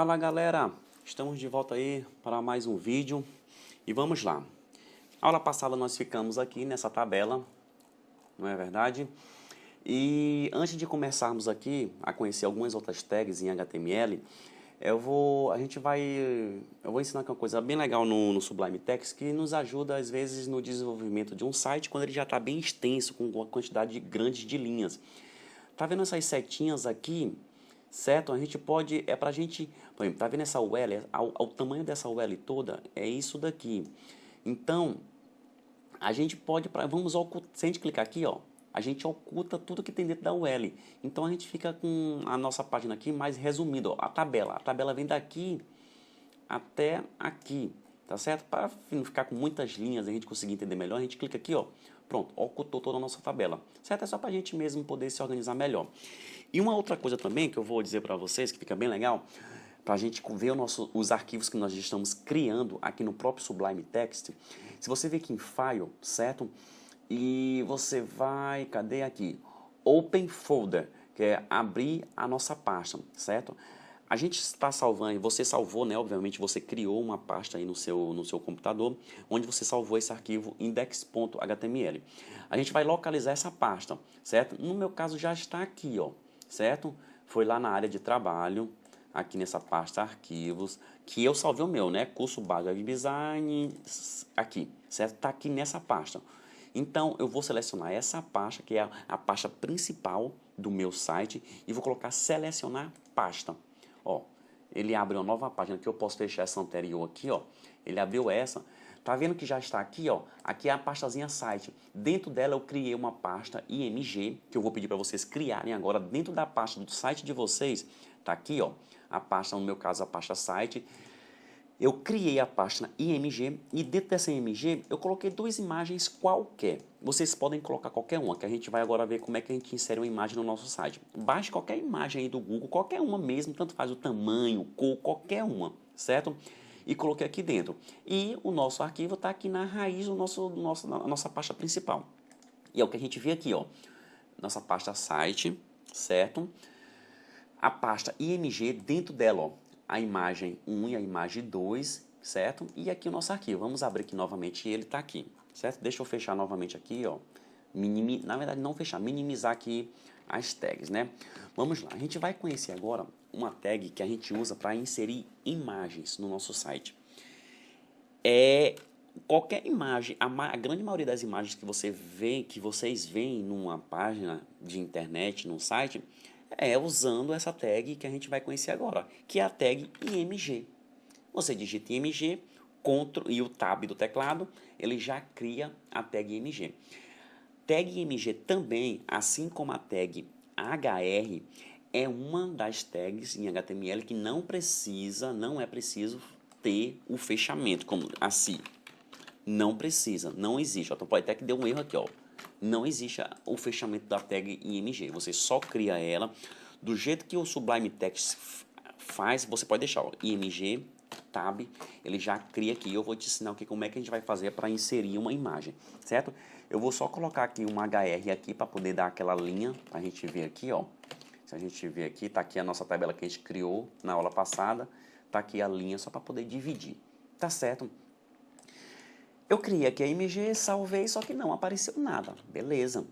Fala galera, estamos de volta aí para mais um vídeo e vamos lá. Aula passada nós ficamos aqui nessa tabela, não é verdade? E antes de começarmos aqui a conhecer algumas outras tags em HTML, eu vou ensinar aqui uma coisa bem legal no Sublime Text que nos ajuda às vezes no desenvolvimento de um site quando ele já está bem extenso, com uma quantidade grande de linhas. Tá vendo essas setinhas aqui? Certo? A gente pode, pra gente, por exemplo, tá vendo essa UL? O tamanho dessa UL toda é isso daqui. Então, a gente pode, vamos ocultar, se a gente clicar aqui, ó, a gente oculta tudo que tem dentro da UL. Então, a gente fica com a nossa página aqui mais resumida, ó, a tabela vem daqui até aqui, tá certo? Para não ficar com muitas linhas e a gente conseguir entender melhor, a gente clica aqui, ó, pronto, ocultou toda a nossa tabela, certo? É só para a gente mesmo poder se organizar melhor. E uma outra coisa também que eu vou dizer para vocês, que fica bem legal, para a gente ver os arquivos que nós estamos criando aqui no próprio Sublime Text. Se você vir aqui em File, certo? E você vai, cadê aqui? Open Folder, que é abrir a nossa pasta, certo? A gente está salvando, você salvou, né? Obviamente você criou uma pasta aí no seu computador, onde você salvou esse arquivo index.html. A gente vai localizar essa pasta, certo? No meu caso já está aqui, ó, certo? Foi lá na área de trabalho, aqui nessa pasta arquivos, que eu salvei o meu, né? Curso básico de design, aqui, certo? Está aqui nessa pasta. Então, eu vou selecionar essa pasta, que é a pasta principal do meu site, e vou colocar selecionar pasta. Ó, ele abre uma nova página que eu posso fechar essa anterior aqui, ó. Ele abriu essa. Tá vendo que já está aqui, ó? Aqui é a pastazinha site. Dentro dela eu criei uma pasta IMG, que eu vou pedir para vocês criarem agora dentro da pasta do site de vocês. Tá aqui, ó, a pasta, no meu caso, a pasta site. Eu criei a pasta IMG e dentro dessa IMG eu coloquei duas imagens qualquer. Vocês podem colocar qualquer uma, que a gente vai agora ver como é que a gente insere uma imagem no nosso site. Baixe qualquer imagem aí do Google, qualquer uma mesmo, tanto faz o tamanho, cor, qualquer uma, certo? E coloquei aqui dentro. E o nosso arquivo está aqui na raiz na nossa pasta principal. E é o que a gente vê aqui, ó. Nossa pasta site, certo? A pasta IMG, dentro dela, ó, a imagem 1 e a imagem 2, certo? E aqui o nosso arquivo. Vamos abrir aqui novamente e ele está aqui, certo? Deixa eu fechar novamente aqui, ó. Na verdade, não fechar, minimizar aqui as tags, né? Vamos lá, a gente vai conhecer agora uma tag que a gente usa para inserir imagens no nosso site. Qualquer imagem, a grande maioria das imagens que vocês veem numa página de internet, num site, é usando essa tag que a gente vai conhecer agora, que é a tag IMG. Você digita IMG, Ctrl e o Tab do teclado, ele já cria a tag IMG. Tag IMG também, assim como a tag HR, é uma das tags em HTML que não é preciso ter o fechamento, como assim. Não precisa, não existe. Então pode até que dê um erro aqui, ó. Não existe o fechamento da tag IMG. Você só cria ela do jeito que o Sublime Text faz. Você pode deixar, ó, IMG tab, ele já cria aqui. Eu vou te ensinar como é que a gente vai fazer para inserir uma imagem, certo? Eu vou só colocar aqui uma HR aqui para poder dar aquela linha para a gente ver aqui, ó. Se a gente ver aqui, tá aqui a nossa tabela que a gente criou na aula passada. Tá aqui a linha só para poder dividir, tá certo? Eu criei aqui a IMG, salvei, só que não apareceu nada. Beleza.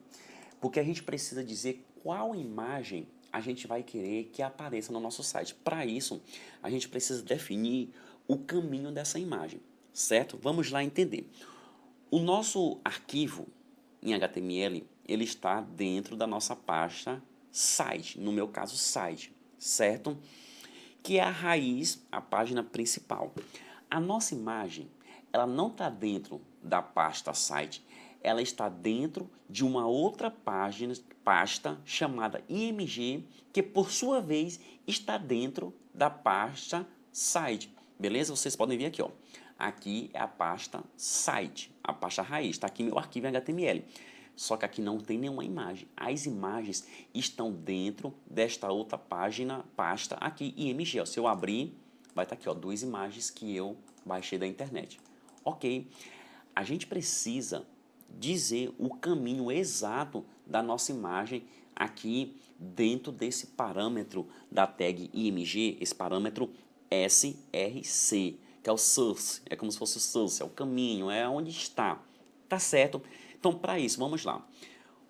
Porque a gente precisa dizer qual imagem a gente vai querer que apareça no nosso site. Para isso, a gente precisa definir o caminho dessa imagem, certo? Vamos lá entender. O nosso arquivo em HTML, ele está dentro da nossa pasta site, no meu caso site, certo? Que é a raiz, a página principal. A nossa imagem, ela não está dentro da pasta site, ela está dentro de uma outra pasta chamada IMG, que por sua vez está dentro da pasta site. Beleza? Vocês podem ver aqui, ó. Aqui é a pasta site, a pasta raiz. Está aqui meu arquivo em HTML. Só que aqui não tem nenhuma imagem. As imagens estão dentro desta outra pasta aqui, IMG. Ó. Se eu abrir, vai estar aqui, ó, duas imagens que eu baixei da internet. Ok. A gente precisa dizer o caminho exato da nossa imagem aqui dentro desse parâmetro da tag IMG, esse parâmetro SRC, que é o source, é como se fosse o source, é o caminho, é onde está, tá certo? Então, para isso, vamos lá.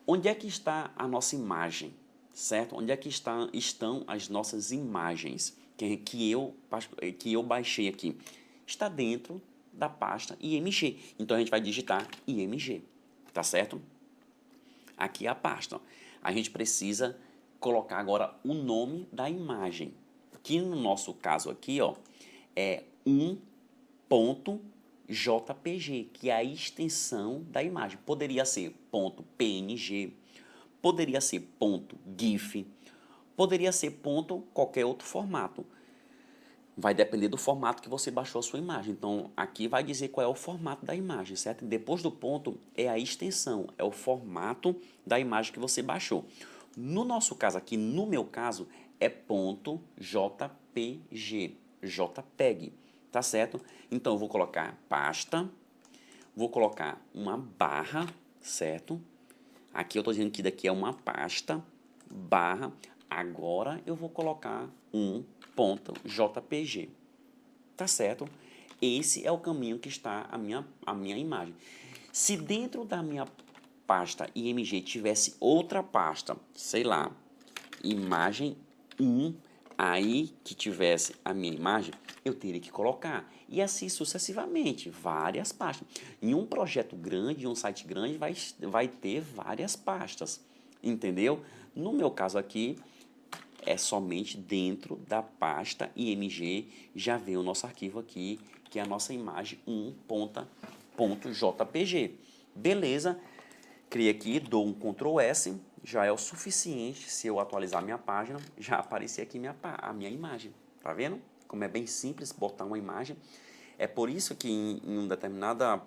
Onde é que está a nossa imagem, certo? Onde é que estão as nossas imagens que eu baixei aqui? Está dentro da pasta IMG, então a gente vai digitar IMG, tá certo? Aqui é a pasta. A gente precisa colocar agora o nome da imagem, que no nosso caso aqui, ó, é 1.jpg, que é a extensão da imagem. Poderia ser .png, poderia ser .gif, poderia ser qualquer outro formato. Vai depender do formato que você baixou a sua imagem. Então, aqui vai dizer qual é o formato da imagem, certo? Depois do ponto é a extensão, é o formato da imagem que você baixou. No nosso caso aqui, no meu caso, é .jpg, JPEG, tá certo? Então, eu vou colocar pasta, vou colocar uma barra, certo? Aqui eu estou dizendo que daqui é uma pasta, barra, agora eu vou colocar .jpg, tá certo? Esse é o caminho que está a minha imagem. Se dentro da minha pasta IMG tivesse outra pasta, sei lá, imagem 1, aí que tivesse a minha imagem, eu teria que colocar. E assim sucessivamente, várias pastas. Em um projeto grande, em um site grande, vai ter várias pastas, entendeu? No meu caso aqui, é somente dentro da pasta IMG, já vem o nosso arquivo aqui, que é a nossa imagem 1.jpg. Beleza, criei aqui, dou um Ctrl S, já é o suficiente, se eu atualizar minha página, já aparecer aqui a minha imagem, tá vendo? Como é bem simples botar uma imagem. É por isso que em uma determinada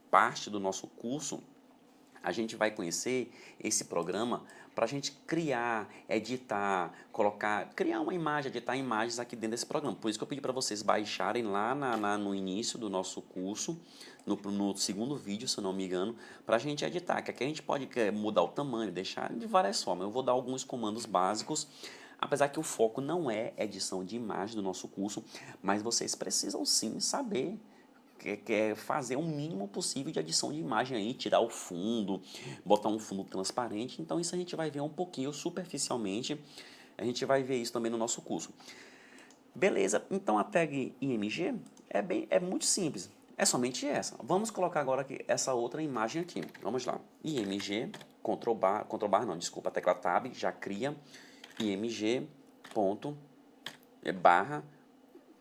parte do nosso curso, a gente vai conhecer esse programa para a gente criar, editar, criar uma imagem, editar imagens aqui dentro desse programa. Por isso que eu pedi para vocês baixarem lá no início do nosso curso, no segundo vídeo, se eu não me engano, para a gente editar, que aqui a gente pode mudar o tamanho, deixar de várias formas. Eu vou dar alguns comandos básicos, apesar que o foco não é edição de imagem do nosso curso, mas vocês precisam sim saber que é fazer o mínimo possível de adição de imagem aí, tirar o fundo, botar um fundo transparente. Então isso a gente vai ver um pouquinho superficialmente, a gente vai ver isso também no nosso curso. Beleza, então a tag IMG é muito simples, é somente essa. Vamos colocar agora aqui essa outra imagem aqui, vamos lá. IMG, Ctrl bar não, desculpa, tecla Tab, já cria IMG barra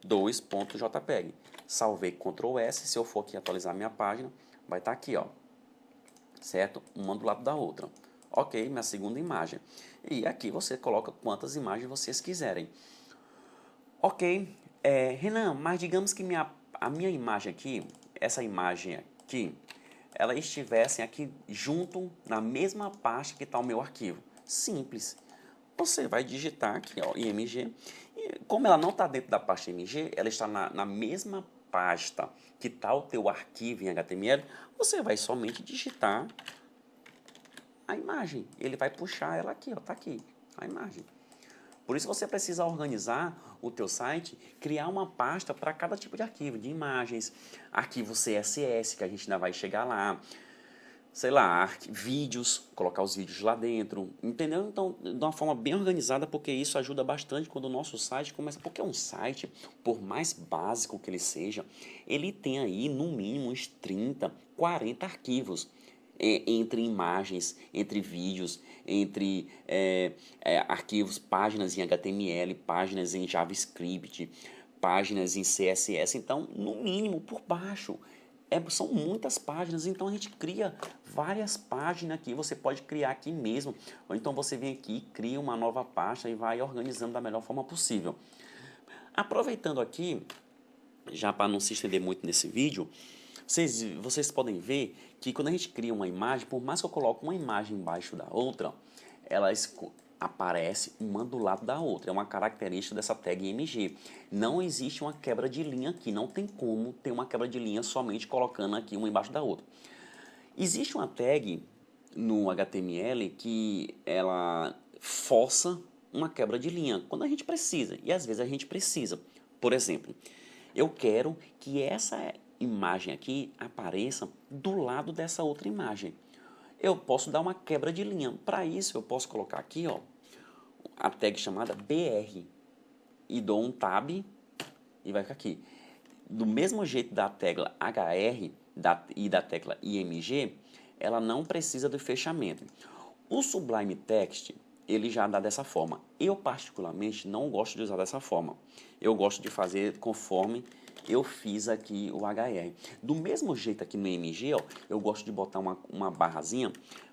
2.jpg. Salvei Ctrl S, se eu for aqui atualizar minha página, vai estar aqui, ó, certo? Uma do lado da outra. Ok, minha segunda imagem. E aqui você coloca quantas imagens vocês quiserem. Ok, Renan, mas digamos que a minha imagem aqui, essa imagem aqui, ela estivesse aqui junto na mesma pasta que está o meu arquivo. Simples. Você vai digitar aqui, ó, IMG. E como ela não está dentro da pasta IMG, ela está na mesma pasta que está o teu arquivo em HTML, você vai somente digitar a imagem. Ele vai puxar ela aqui, ó, tá aqui, a imagem. Por isso você precisa organizar o teu site, criar uma pasta para cada tipo de arquivo, de imagens, arquivo CSS, que a gente ainda vai chegar lá, sei lá, vídeos, colocar os vídeos lá dentro, entendeu? Então, de uma forma bem organizada, porque isso ajuda bastante quando o nosso site começa, porque um site, por mais básico que ele seja, ele tem aí no mínimo uns 30, 40 arquivos, entre imagens, entre vídeos, entre arquivos, páginas em HTML, páginas em JavaScript, páginas em CSS, então, no mínimo, por baixo, são muitas páginas, então a gente cria várias páginas aqui, você pode criar aqui mesmo, ou então você vem aqui, cria uma nova pasta e vai organizando da melhor forma possível. Aproveitando aqui, já para não se estender muito nesse vídeo, vocês podem ver que quando a gente cria uma imagem, por mais que eu coloque uma imagem embaixo da outra, elas aparece uma do lado da outra. É uma característica dessa tag IMG. Não existe uma quebra de linha aqui. Não tem como ter uma quebra de linha somente colocando aqui uma embaixo da outra. Existe uma tag no HTML que ela força uma quebra de linha quando a gente precisa. E às vezes a gente precisa. Por exemplo, eu quero que essa imagem aqui apareça do lado dessa outra imagem. Eu posso dar uma quebra de linha. Para isso, eu posso colocar aqui, ó, a tag chamada BR e dou um tab e vai ficar aqui. Do mesmo jeito da tecla HR e da tecla IMG, ela não precisa do fechamento. O Sublime Text, ele já dá dessa forma. Eu, particularmente, não gosto de usar dessa forma. Eu gosto de fazer conforme eu fiz aqui o HR. Do mesmo jeito aqui no IMG, ó, eu gosto de botar uma barrazinha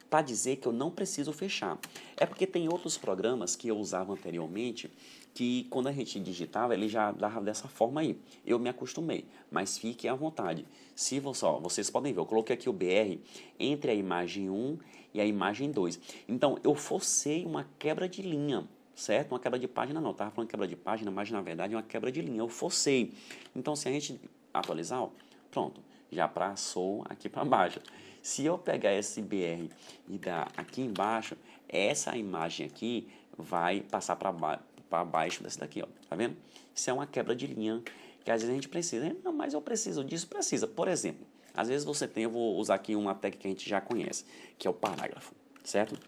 para dizer que eu não preciso fechar. É porque tem outros programas que eu usava anteriormente que quando a gente digitava, ele já dava dessa forma aí. Eu me acostumei, mas fiquem à vontade. Se você, ó, vocês podem ver, eu coloquei aqui o BR entre a imagem 1 e a imagem 2. Então, eu forcei uma quebra de linha, certo? Uma quebra de página não, estava falando quebra de página, mas na verdade é uma quebra de linha, eu forcei. Então, se a gente atualizar, ó, pronto, já passou aqui para baixo. Se eu pegar esse BR e dar aqui embaixo, essa imagem aqui vai passar para baixo dessa daqui, ó, tá vendo? Isso é uma quebra de linha que às vezes a gente precisa. Não, mas eu preciso disso, precisa. Por exemplo, às vezes você tem, eu vou usar aqui uma tag que a gente já conhece, que é o parágrafo, certo?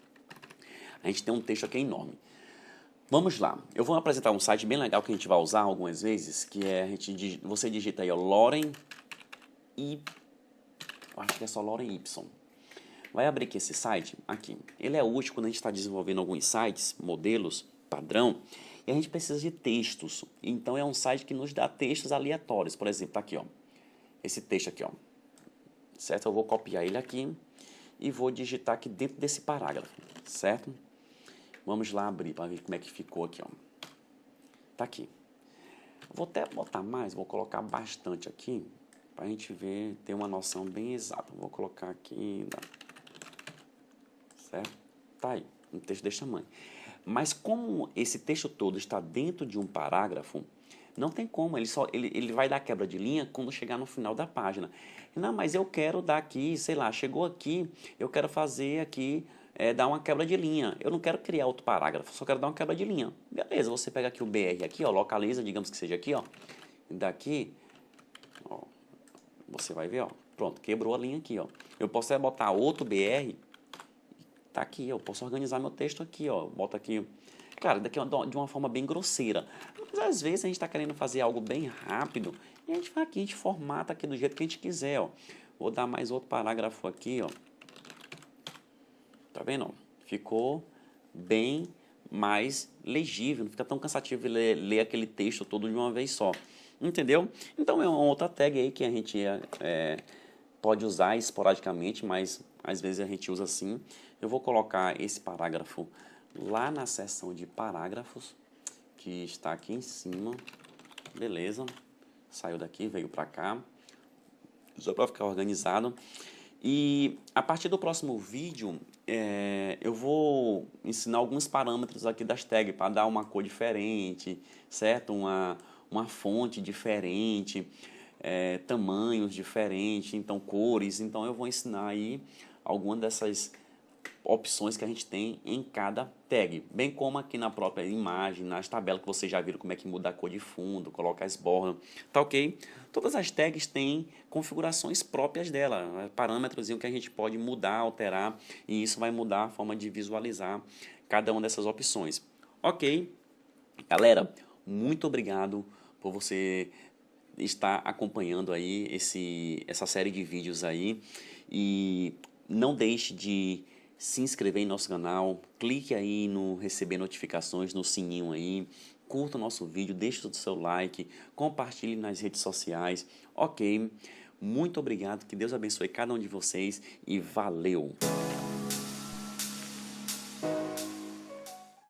A gente tem um texto aqui enorme. Vamos lá, eu vou apresentar um site bem legal que a gente vai usar algumas vezes, que é, você digita aí, ó, Loren e... acho que é só Loren Y. Vai abrir aqui esse site, aqui. Ele é útil quando a gente está desenvolvendo alguns sites, modelos, padrão, e a gente precisa de textos. Então, é um site que nos dá textos aleatórios. Por exemplo, tá aqui, ó, esse texto aqui, ó, certo? Eu vou copiar ele aqui e vou digitar aqui dentro desse parágrafo, certo? Vamos lá abrir para ver como é que ficou aqui, ó. Tá aqui. Vou até botar mais, vou colocar bastante aqui, para a gente ver, ter uma noção bem exata. Vou colocar aqui, certo? Tá aí, um texto desse tamanho. Mas como esse texto todo está dentro de um parágrafo, não tem como, ele vai dar quebra de linha quando chegar no final da página. Não, mas eu quero dar aqui, sei lá, chegou aqui, eu quero fazer aqui, dar uma quebra de linha. Eu não quero criar outro parágrafo, só quero dar uma quebra de linha. Beleza, você pega aqui o BR aqui, ó, localiza, digamos que seja aqui, ó. Daqui, ó, você vai ver, ó, pronto, quebrou a linha aqui, ó. Eu posso botar outro BR, tá aqui, eu posso organizar meu texto aqui, ó, boto aqui, claro, daqui de uma forma bem grosseira, mas às vezes a gente está querendo fazer algo bem rápido, e a gente vai aqui, a gente formata aqui do jeito que a gente quiser, ó. Vou dar mais outro parágrafo aqui, ó. Tá vendo? Ficou bem mais legível, não fica tão cansativo ler aquele texto todo de uma vez só. Entendeu? Então é uma outra tag aí que a gente pode usar esporadicamente, mas às vezes a gente usa assim. Eu vou colocar esse parágrafo lá na seção de parágrafos, que está aqui em cima. Beleza. Saiu daqui, veio para cá. Só para ficar organizado. E a partir do próximo vídeo, eu vou ensinar alguns parâmetros aqui das tags para dar uma cor diferente, certo? Uma fonte diferente, tamanhos diferentes, então cores. Então eu vou ensinar aí algumas dessas opções que a gente tem em cada tag, bem como aqui na própria imagem, nas tabelas que vocês já viram como é que muda a cor de fundo, coloca as bordas, tá ok? Todas as tags têm configurações próprias dela, parâmetros que a gente pode mudar, alterar, e isso vai mudar a forma de visualizar cada uma dessas opções. Ok? Galera, muito obrigado por você estar acompanhando aí essa série de vídeos aí, e não deixe de se inscrever em nosso canal, clique aí no receber notificações, no sininho aí, curta o nosso vídeo, deixe o seu like, compartilhe nas redes sociais, ok? Muito obrigado, que Deus abençoe cada um de vocês e valeu!